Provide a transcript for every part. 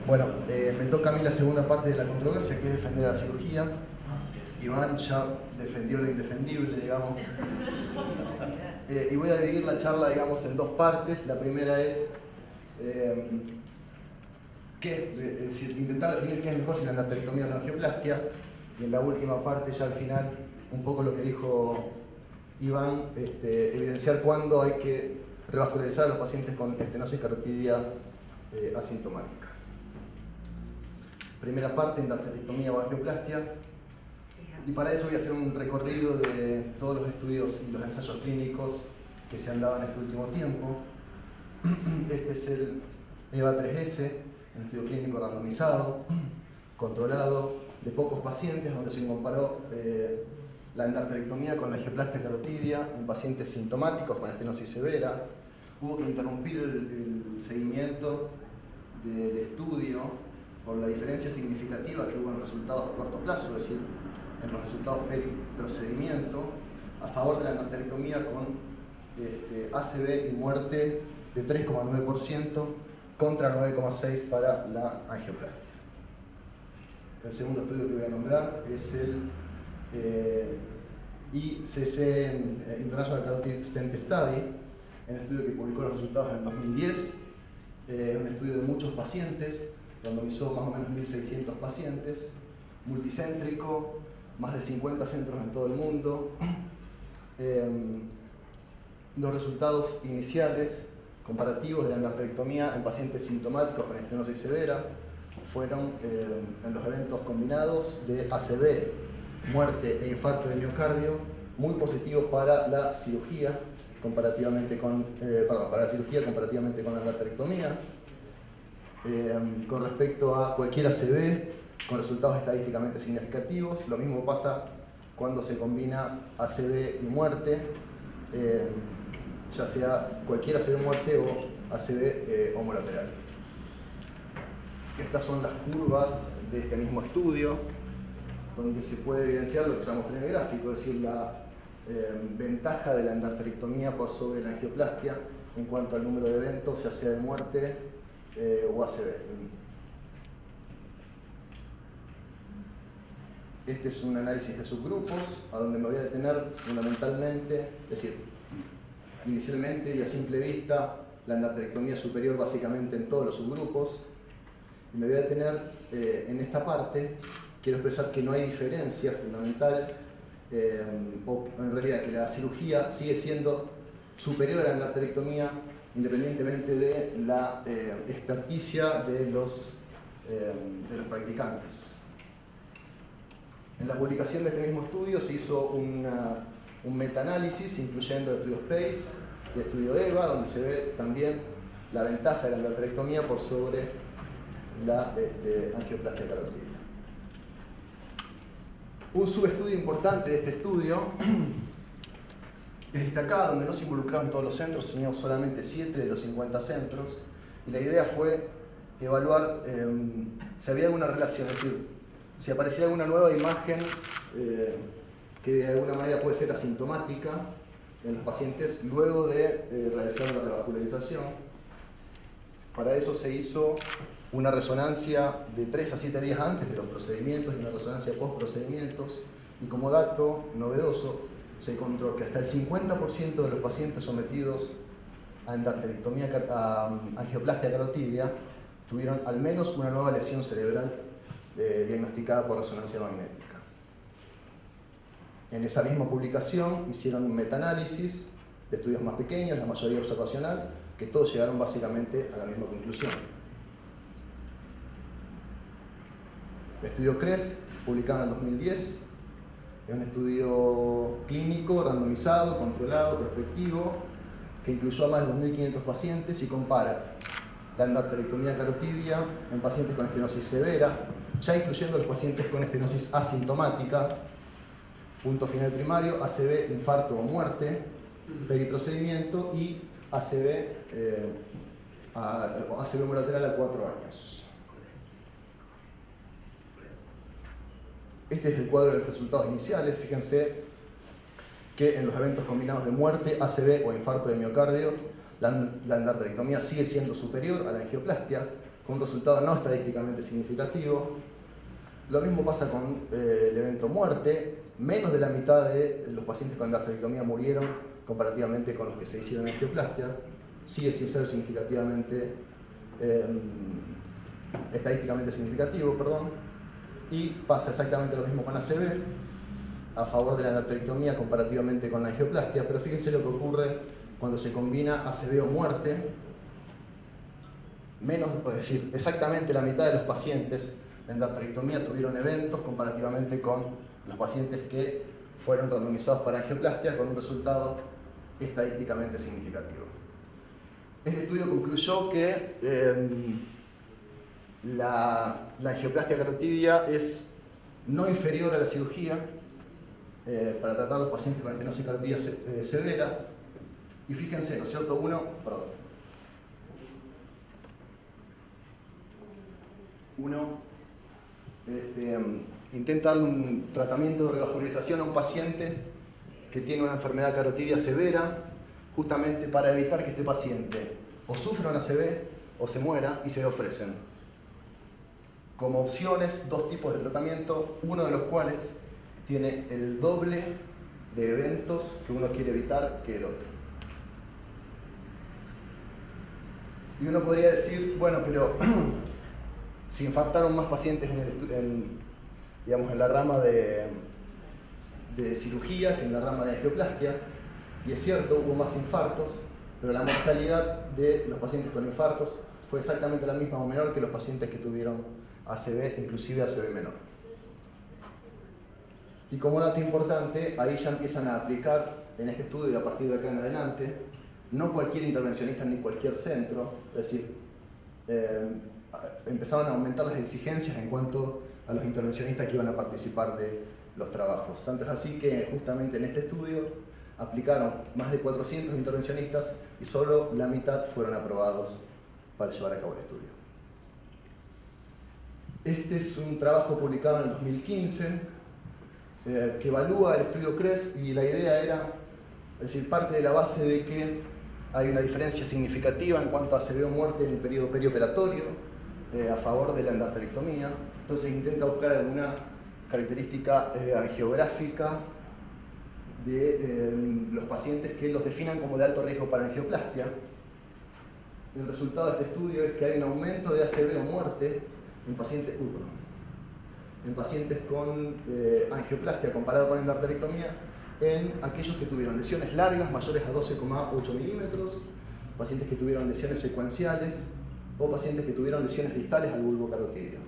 Bueno, me toca a mí la segunda parte de la controversia, que es defender a la cirugía. Iván ya defendió lo indefendible, digamos. Y voy a dividir la charla, digamos, en dos partes. La primera es, intentar definir qué es mejor, si la endarterectomía o la angioplastia. Y en la última parte, ya al final, un poco lo que dijo Iván, evidenciar cuándo hay que revascularizar a los pacientes con estenosis carotidia asintomática. Primera parte, endarterectomía o angioplastia. Y para eso voy a hacer un recorrido de todos los estudios y los ensayos clínicos que se han dado en este último tiempo. Este es el EVA3S, un estudio clínico randomizado, controlado, de pocos pacientes, donde se comparó la endarterectomía con la angioplastia carotidia en pacientes sintomáticos con estenosis severa. Hubo que interrumpir el seguimiento del estudio por la diferencia significativa que hubo en resultados a corto plazo, es decir, en los resultados procedimiento, a favor de la endarterectomía con ACV y muerte de 3,9% contra 9,6% para la angioplastia. El segundo estudio que voy a nombrar es el ICC International Carotid Stent Study, un estudio que publicó los resultados en el 2010, un estudio de muchos pacientes, randomizó más o menos 1.600 pacientes, multicéntrico, más de 50 centros en todo el mundo. Los resultados iniciales comparativos de la endarterectomía en pacientes sintomáticos con estenosis severa fueron en los eventos combinados de ACV, muerte e infarto de miocardio, muy positivo para la cirugía comparativamente con la endarterectomía. Con respecto a cualquier ACV, con resultados estadísticamente significativos. Lo mismo pasa cuando se combina ACV y muerte, ya sea cualquier ACV muerte o ACV homolateral. Estas son las curvas de este mismo estudio, donde se puede evidenciar lo que ya mostré en el gráfico, es decir, la ventaja de la endarterectomía por sobre la angioplastia en cuanto al número de eventos, ya sea de muerte o ACV. Este es un análisis de subgrupos, a donde me voy a detener fundamentalmente, es decir, inicialmente y a simple vista, la endarterectomía superior básicamente en todos los subgrupos. Y me voy a detener en esta parte, quiero expresar que no hay diferencia fundamental, o en realidad que la cirugía sigue siendo superior a la endarterectomía independientemente de la experticia de los practicantes. En la publicación de este mismo estudio se hizo un metaanálisis incluyendo el estudio SPACE y el estudio EVA, donde se ve también la ventaja de la endarterectomía por sobre la angioplastia carotidia. Un subestudio importante de este estudio es este acá, donde no se involucraron todos los centros, sino solamente 7 de los 50 centros, y la idea fue evaluar si había alguna relación, es decir, si aparecía alguna nueva imagen que de alguna manera puede ser asintomática en los pacientes luego de realizar una revascularización. Para eso se hizo una resonancia de 3 a 7 días antes de los procedimientos y una resonancia post-procedimientos, y como dato novedoso se encontró que hasta el 50% de los pacientes sometidos a endarterectomía, a angioplastia carotidia, tuvieron al menos una nueva lesión cerebral diagnosticada por resonancia magnética. En esa misma publicación hicieron un metaanálisis de estudios más pequeños, la mayoría observacional, que todos llegaron básicamente a la misma conclusión. El estudio CRES, publicado en el 2010, es un estudio clínico, randomizado, controlado, prospectivo, que incluyó a más de 2.500 pacientes y compara la endarterectomía carotidia en pacientes con estenosis severa, ya incluyendo los pacientes con estenosis asintomática, punto final primario, ACV, infarto o muerte, periprocedimiento y ACV homolateral a 4 años. Este es el cuadro de los resultados iniciales. Fíjense que en los eventos combinados de muerte, ACV o infarto de miocardio, la endarterectomía sigue siendo superior a la angioplastia, con un resultado no estadísticamente significativo. Lo mismo pasa con el evento muerte. Menos de la mitad de los pacientes con endarterectomía murieron comparativamente con los que se hicieron angioplastia. Sigue sin ser significativamente, estadísticamente significativo, perdón. Y pasa exactamente lo mismo con ACV, a favor de la endarterectomía comparativamente con la angioplastia, pero fíjense lo que ocurre cuando se combina ACV o muerte. Menos, es decir, exactamente la mitad de los pacientes de endarterectomía tuvieron eventos comparativamente con los pacientes que fueron randomizados para angioplastia con un resultado estadísticamente significativo. Este estudio concluyó que la angioplastia carotidia es no inferior a la cirugía para tratar a los pacientes con estenosis carotidia severa. Y fíjense, ¿no es cierto? Uno intenta darle un tratamiento de revascularización a un paciente que tiene una enfermedad carotidia severa, justamente para evitar que este paciente o sufra una ACV o se muera, y se le ofrecen como opciones dos tipos de tratamiento, uno de los cuales tiene el doble de eventos que uno quiere evitar que el otro. Y uno podría decir, bueno, pero si infartaron más pacientes en la rama de cirugía que en la rama de angioplastia, y es cierto, hubo más infartos, pero la mortalidad de los pacientes con infartos fue exactamente la misma o menor que los pacientes que tuvieron ACV, inclusive ACV menor. Y como dato importante, ahí ya empiezan a aplicar en este estudio y a partir de acá en adelante, no cualquier intervencionista ni cualquier centro, es decir, empezaron a aumentar las exigencias en cuanto a los intervencionistas que iban a participar de los trabajos. Tanto es así que justamente en este estudio aplicaron más de 400 intervencionistas y solo la mitad fueron aprobados para llevar a cabo el estudio. Este es un trabajo publicado en el 2015 que evalúa el estudio CRES, y la idea era, es decir, parte de la base de que hay una diferencia significativa en cuanto a ACV o muerte en el periodo perioperatorio a favor de la endarterectomía. Entonces intenta buscar alguna característica angiográfica de los pacientes que los definan como de alto riesgo para angioplastia. El resultado de este estudio es que hay un aumento de ACV o muerte en pacientes con angioplastia comparado con endarterectomía en aquellos que tuvieron lesiones largas mayores a 12,8 milímetros, pacientes que tuvieron lesiones secuenciales o pacientes que tuvieron lesiones distales al bulbo carotidio.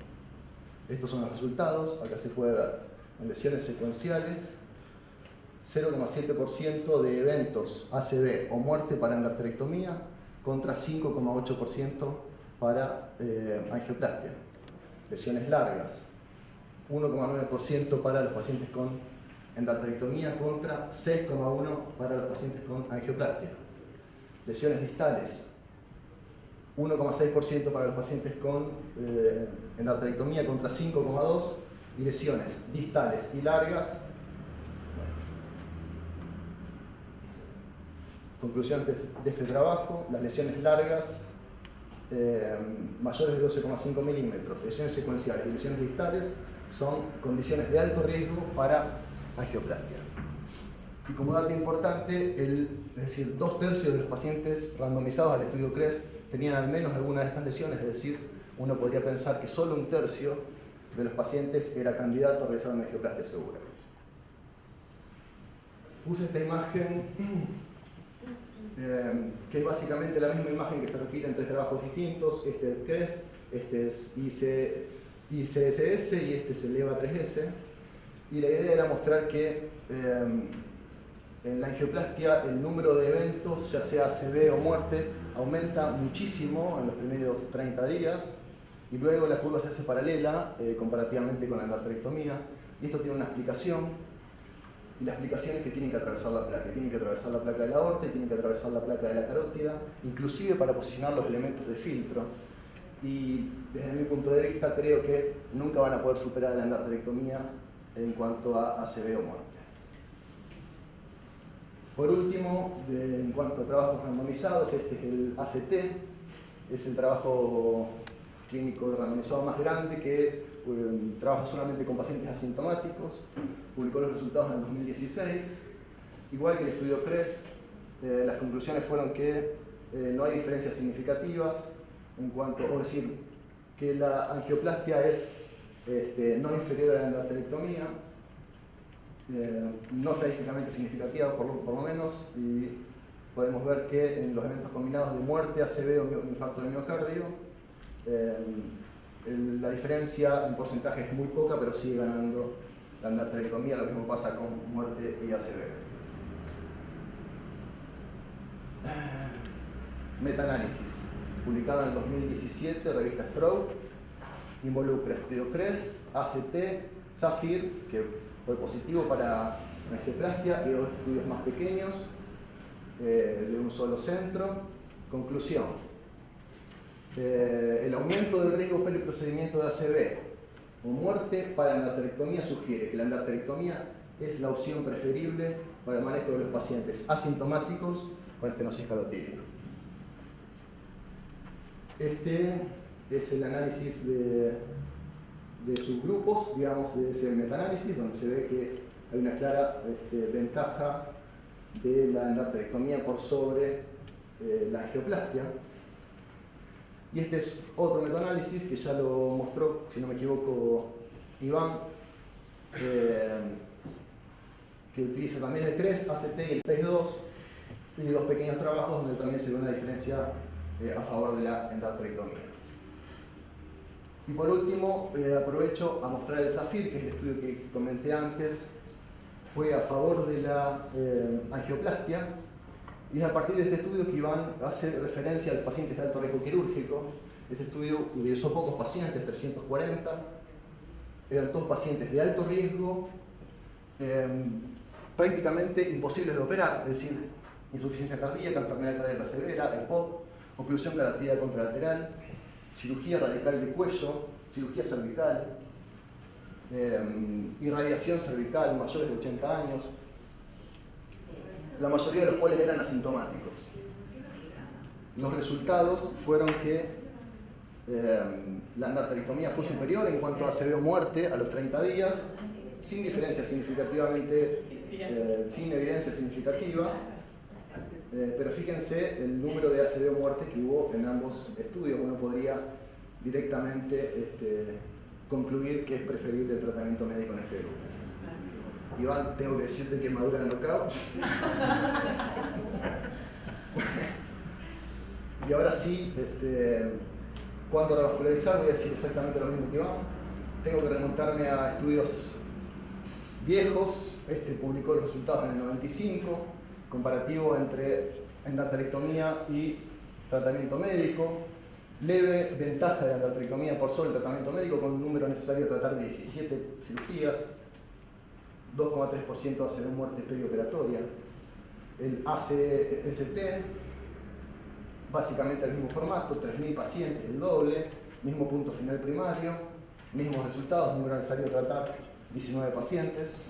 Estos son los resultados. Acá se puede ver en lesiones secuenciales 0,7% de eventos ACV o muerte para endarterectomía contra 5,8% para angioplastia. Lesiones largas 1,9% para los pacientes con endarterectomía contra 6,1% para los pacientes con angioplastia. Lesiones distales 1,6% para los pacientes con endarterectomía contra 5,2%, y lesiones distales y largas. Conclusión de este trabajo: las lesiones largas mayores de 12,5 milímetros, lesiones secuenciales y lesiones distales son condiciones de alto riesgo para angioplastia. Y como dato importante, es decir, 2/3 de los pacientes randomizados al estudio CRES tenían al menos alguna de estas lesiones, es decir, uno podría pensar que solo 1/3 de los pacientes era candidato a realizar una angioplastia segura. Puse esta imagen, que es básicamente la misma imagen que se repite en 3 trabajos distintos. Este es CRES, este es ICSS y este es el EVA3S. Y la idea era mostrar que en la angioplastia el número de eventos, ya sea ACV o muerte, aumenta muchísimo en los primeros 30 días, y luego la curva se hace paralela comparativamente con la endarterectomía. Y esto tiene una explicación, y la explicación es que tienen que atravesar la placa. Tienen que atravesar la placa de la aorta y tienen que atravesar la placa de la carótida, inclusive para posicionar los elementos de filtro. Y desde mi punto de vista creo que nunca van a poder superar la endarterectomía en cuanto a ACV o muerte. Por último, en cuanto a trabajos randomizados, este es el ACT, es el trabajo clínico randomizado más grande que trabaja solamente con pacientes asintomáticos, publicó los resultados en el 2016. Igual que el estudio CREST, las conclusiones fueron que no hay diferencias significativas en cuanto, o decir, que la angioplastia es no inferior a la endarterectomía, no estadísticamente significativa por lo menos, y podemos ver que en los eventos combinados de muerte, ACV o infarto de miocardio, la diferencia en porcentaje es muy poca, pero sigue ganando la endarterectomía. Lo mismo pasa con muerte y ACV. Metaanálisis, publicado en el 2017, revista Stroke, involucra estudio CREST, ACT, SAPHIR, que fue positivo para la angioplastia, y dos estudios más pequeños de un solo centro. Conclusión: el aumento del riesgo periprocedimiento de ACV o muerte para la endarterectomía sugiere que la endarterectomía es la opción preferible para el manejo de los pacientes asintomáticos con estenosis carotídea. Este es el análisis de subgrupos, digamos, de ese metaanálisis, donde se ve que hay una clara ventaja de la endarterectomía por sobre la angioplastia. Y este es otro metaanálisis que ya lo mostró, si no me equivoco, Iván, que utiliza también el CREST, ACT y el PACE2, y dos pequeños trabajos donde también se ve una diferencia a favor de la endarterectomía. Y por último, aprovecho a mostrar el SAPHIR, que es el estudio que comenté antes, fue a favor de la angioplastia, y es a partir de este estudio que Iván hace referencia a los pacientes de alto riesgo quirúrgico. Este estudio utilizó pocos pacientes, 340, eran todos pacientes de alto riesgo, prácticamente imposibles de operar, es decir, insuficiencia cardíaca, enfermedad cardíaca severa, EPOC, oclusión carotídea contralateral, cirugía radical de cuello, cirugía cervical, irradiación cervical, mayores de 80 años, la mayoría de los cuales eran asintomáticos. Los resultados fueron que la endarterectomía fue superior en cuanto a ACV o muerte a los 30 días, sin diferencia significativamente, sin evidencia significativa, pero fíjense el número de ACV o muerte que hubo en ambos estudios. Uno podría directamente concluir que es preferible el tratamiento médico en este grupo. Iván, tengo que decirte que madura en knockout. Y ahora sí, cuando revascularizar, voy a decir exactamente lo mismo que Iván. Tengo que remontarme a estudios viejos. Este publicó los resultados en el 95, comparativo entre endarterectomía y tratamiento médico. Leve ventaja de la endarterectomía por sobre el tratamiento médico, con un número necesario de tratar 17 cirugías, 2,3% hace una muerte perioperatoria. El ACST, básicamente el mismo formato, 3.000 pacientes, el doble, mismo punto final primario, mismos resultados, número necesario de tratar 19 pacientes.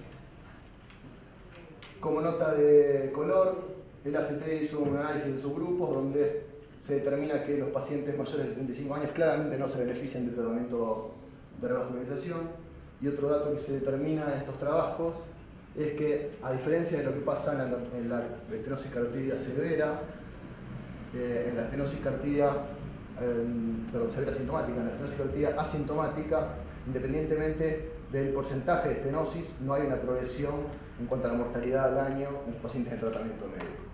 Como nota de color, el ACT hizo un análisis de subgrupos donde se determina que los pacientes mayores de 75 años claramente no se benefician del tratamiento de revascularización. Y otro dato que se determina en estos trabajos es que, a diferencia de lo que pasa en la estenosis carotídea severa, en la estenosis carotídea, severa asintomática, en la estenosis carotídea asintomática, independientemente del porcentaje de estenosis, no hay una progresión en cuanto a la mortalidad al año en los pacientes de tratamiento médico.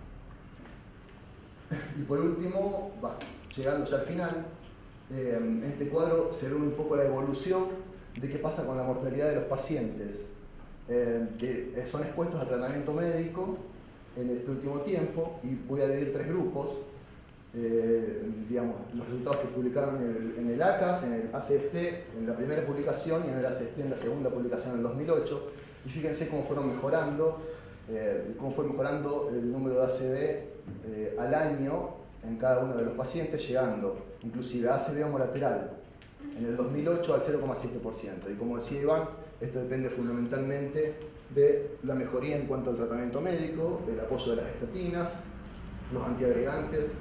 Y por último, llegando ya al final, en este cuadro se ve un poco la evolución de qué pasa con la mortalidad de los pacientes que son expuestos a tratamiento médico en este último tiempo, y voy a dividir tres grupos. Digamos, los resultados que publicaron en el ACAS, en el ACST en la primera publicación y en el ACST en la segunda publicación en el 2008, y fíjense cómo fueron mejorando, cómo fue mejorando el número de ACV al año en cada uno de los pacientes, llegando inclusive a ACV homolateral en el 2008 al 0,7%. Y como decía Iván, esto depende fundamentalmente de la mejoría en cuanto al tratamiento médico, del apoyo de las estatinas, los antiagregantes,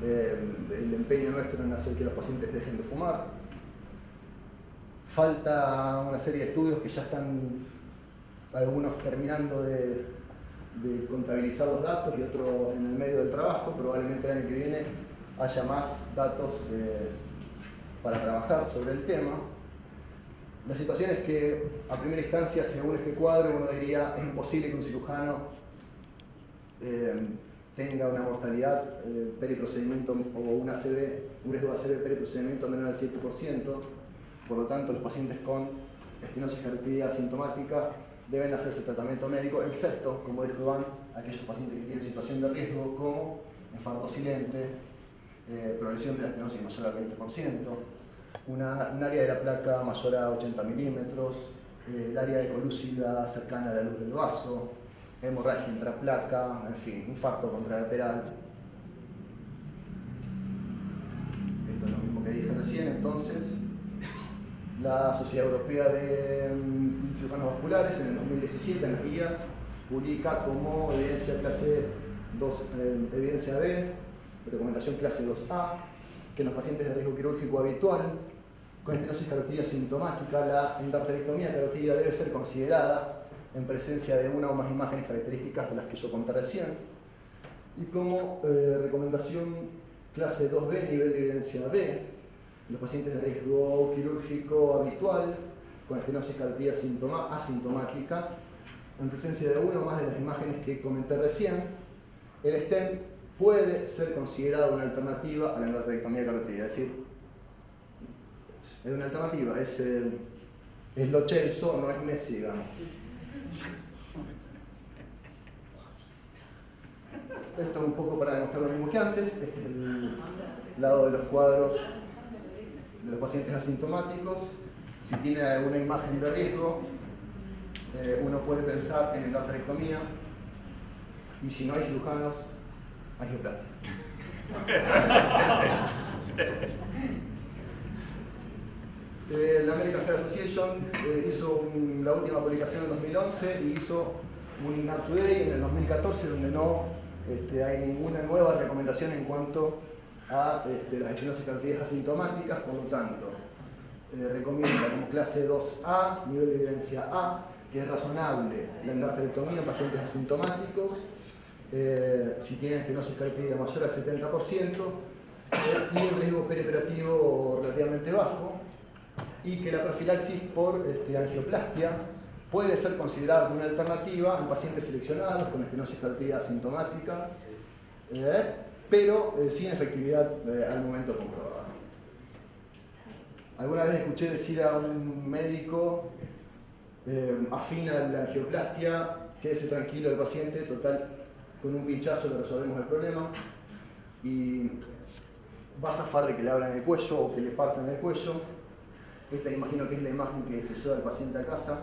el empeño nuestro en hacer que los pacientes dejen de fumar, Falta una serie de estudios que ya están algunos terminando de contabilizar los datos y otros en el medio del trabajo. Probablemente el año que viene haya más datos para trabajar sobre el tema. La situación es que, a primera instancia, según este cuadro, uno diría es imposible que un cirujano tenga una mortalidad periprocedimiento o un riesgo de ACV periprocedimiento menor al 7%. Por lo tanto, los pacientes con estenosis carotidia asintomática deben hacerse tratamiento médico, excepto, como dijo Iván, aquellos pacientes que tienen situación de riesgo como infarto silente, progresión de la estenosis mayor al 20%, un área de la placa mayor a 80 milímetros, el área de colúcida cercana a la luz del vaso, hemorragia intraplaca, en fin, infarto contralateral. Esto es lo mismo que dije recién. Entonces, la Sociedad Europea de Cirujanos Vasculares en el 2017 en las guías publica como evidencia clase 2, evidencia B, recomendación clase 2A, que en los pacientes de riesgo quirúrgico habitual con estenosis carotidia asintomática, la endarterectomía carotidia debe ser considerada en presencia de una o más imágenes características de las que yo conté recién. Y como recomendación clase 2B, nivel de evidencia B, los pacientes de riesgo quirúrgico habitual con estenosis carotidia asintomática, en presencia de una o más de las imágenes que comenté recién, el stent puede ser considerado una alternativa a la endarterectomía carotidia. Es decir, es una alternativa, es Lo Celso, no es Messi, digamos. Esto es un poco para demostrar lo mismo que antes. Este es el lado de los cuadros de los pacientes asintomáticos. Si tiene alguna imagen de riesgo, uno puede pensar en endarterectomía, y si no hay cirujanos, angioplastia. La American Heart Association hizo la última publicación en 2011 y hizo un Up to Date en el 2014 donde no hay ninguna nueva recomendación en cuanto a las estenosis carotidias asintomáticas. Por lo tanto, recomienda como clase 2A, nivel de evidencia A, que es razonable la endarterectomía en pacientes asintomáticos si tienen estenosis carotidia mayor al 70% y el riesgo perioperativo relativamente bajo, y que la profilaxis por angioplastia puede ser considerada como una alternativa en pacientes seleccionados con estenosis carotidia asintomática, pero sin efectividad al momento comprobada. Alguna vez escuché decir a un médico afín a la angioplastia, quédese tranquilo el paciente, total, con un pinchazo le resolvemos el problema, y va a zafar de que le abran el cuello o que le partan el cuello. Esta imagino que es la imagen que se lleva el paciente a casa.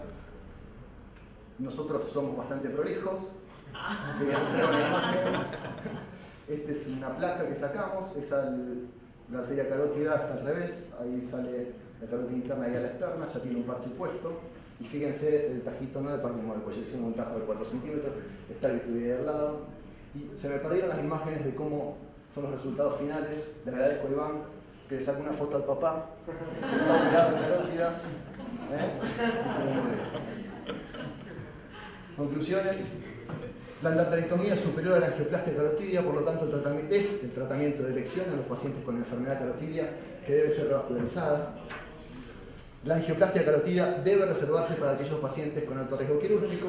Nosotros somos bastante prolijos. Voy a mostrar una imagen. Esta es una placa que sacamos, la arteria carótida está al revés, ahí sale la carótida interna y a la externa, ya tiene un parche puesto. Y fíjense, el tajito no le partimos el cuello, hicimos un tajo de 4 centímetros, está el bisturí de al lado. Y se me perdieron las imágenes de cómo son los resultados finales. Les agradezco a Iván que le saque una foto al papá, que está operado en carótidas. Conclusiones. La endarterectomía es superior a la angioplastia carotidia, por lo tanto es el tratamiento de elección en los pacientes con enfermedad carotidia que debe ser revascularizada. La angioplastia carotidia debe reservarse para aquellos pacientes con alto riesgo quirúrgico.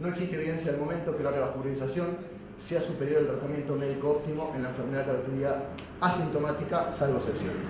No existe evidencia al momento que la revascularización sea superior al tratamiento médico óptimo en la enfermedad carotidia asintomática, salvo excepciones.